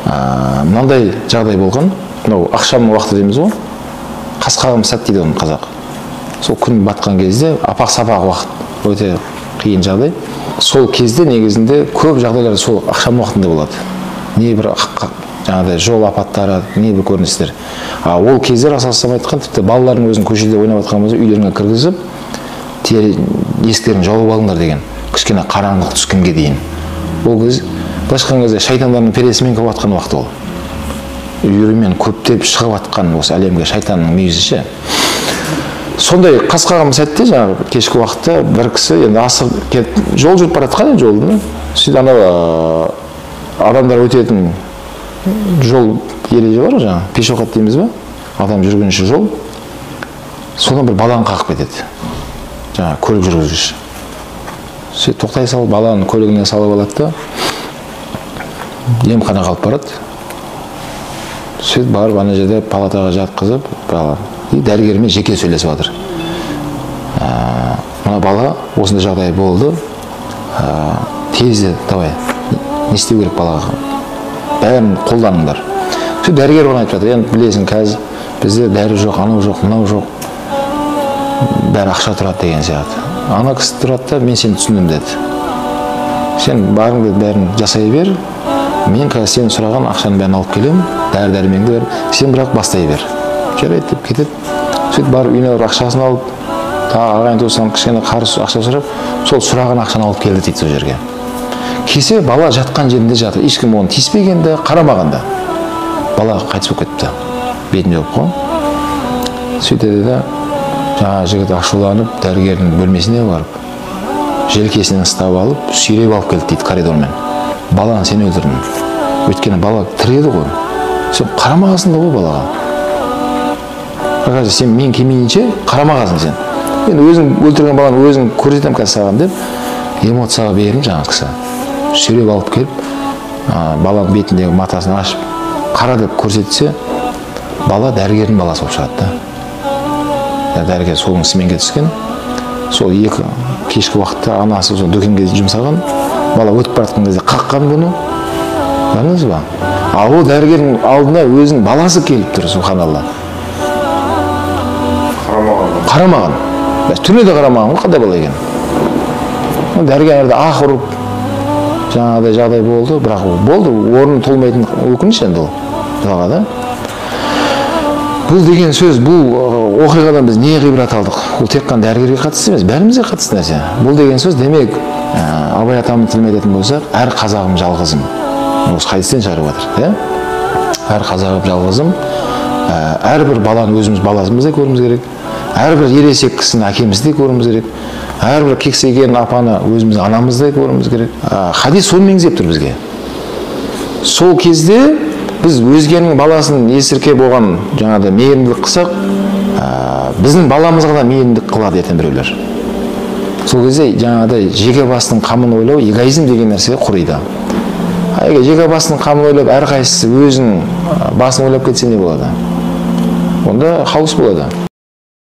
мынандай жағдай болған. Мынау ақшамның уақыты дейміз ғой. Қас қағым сәт дейді оны қазақ. Сол күн батқан кезде апақ-сапақ уақыт, өте қиын жағдай. Сол кезде негізінде көп жағдайлар сол ақшам уақытында болады. Не бір жаңағыдай жол апаттары, не бір көріністер. Ол кезде Расулаллах айтқан, тіпті балалардың өзін көшеде ойнап жатқан болса, үйлеріне кіргізіп, есіктерін жауып алыңдар деген. Кішкене қараңғылық түскенге дейін. Ол кез былайша айтқан кезде шайтандардың пересімен келіп жатқан уақыт ол. Үйірімен көптеп шығып жатқан осы әлемге шайтанның мүйізі ше. Сондай қас қағым сәтте жаңағы кешкі уақытта бір кісі енді асығып келіп жол жүріп бара жатқан жолды. Сөйтіп анау адамдар өтетін жол ереже бар жаңағы пешеход дейміз ба? Адам жүргінші жол. Содан бір баланы қағып кетеді. Жаңағы көлік жүргізуші. Сөйтіп тоқтай салып баланы көлігіне салып алады да емханаға алып барады. Сөйтіп барып ана жерде палатаға жатқызып, бала дәрігермен жеке сөйлесіп жатыр. Мына бала осындай жағдай болды. Тезде давай не істеу керек балаға? Бәрін қолданыңдар. Сөйтіп дәрігер оны айтып жатыр. Енді білесің, қазір бізде дәрі жоқ, анау жоқ, мынау жоқ. Бәрі ақша тұрады деген сияқты. Ана кісі тұрады да, мен сені түсіндім деді. Сен барың деді, бәрін жасай бер. Мен қазір сен сұраған ақшаны бәрін алып келем, дәрі-дәрмеңді бер. Сен бірақ бастай бер. Жарайды деп кетіп, сөйтіп барып үйіне ақшасын алып, ағайын туысынан кішкене қарыз ақша сұрап, сол сұраған ақшаны алып келді дейді сол жерге. Кесе бала жатқан жерінде жатыр. Ешкім оны тиіспеген де, қарамаған да. Бала қайтыс болып кетіпті. Бетінде болып қойған. Сөйтеді де жаңа жігіт ашуланып, дәрігердің бөлмесіне барып, желкесінен ұстап алып, сүйреп алып келді дейді коридормен. Баланы сен өлтірдің. Өйткені бала тіреді ғой. Сен қарамағасың да ғой балаға. Сен мен келмейінше қарамағасың сен. Мен өзің өлтірген баланы өзің көрсетем қазір саған деп, эмоцияға берін жаңа кісі. Сүйреп алып келіп, баланың бетіндегі матасын ашып, қара деп көрсетсе, бала дәрігердің баласы болып шығады да. Дәрігер соның сменге түскен. Сол екі кешкі уақытта анасы дүкенге жұмсаған. Бала өтіп баратқан кезде қаққан бұны. Көрдіңіз ба? Ал ол дәрігердің алдына өзінің баласы келіп тұр, субханалла. Қарамаған. Түне де қарамаған, қандай бала екен. Дәрігерді ақ ұрып, жаңағыдай жағдай болды, бірақ болды, орны толмайтын өкініш енді ол. Балаға да. Бұл деген сөз, бұл оқиғадан біз не ғибрат алдық? Ол тек қана дәрігерге қатысты емес, бәрімізге қатысты нәрсе. Бұл деген сөз демек, Абай атамыз тілмен айтатын болсақ, әр қазағым жалғызым. Осы хадистен шығарып жатыр, әр қазағым жалғызым. Әрбір баланы өзіміз баласымыздай көруіміз керек. Әрбір ересек кісіні әкеміздей көруіміз керек. Әрбір кексейген апаны өзіміз анамыздай көруіміз керек. Хадис соны меңзеп тұр бізге. Сол кезде біз өзгенің баласын есіркеп оған жаңағыдай мейірімділік қылсақ, біздің баламызға да мейірімділік қылады ертең біреулер. Сол кезде жаңағыдай жеке бастың қамын ойлау, эгоизм деген нәрсе құриды. Жеке бастың қамын ойлап, әрқайсысы өзінің басын ойлап кетсе не болады? Онда хаос болады.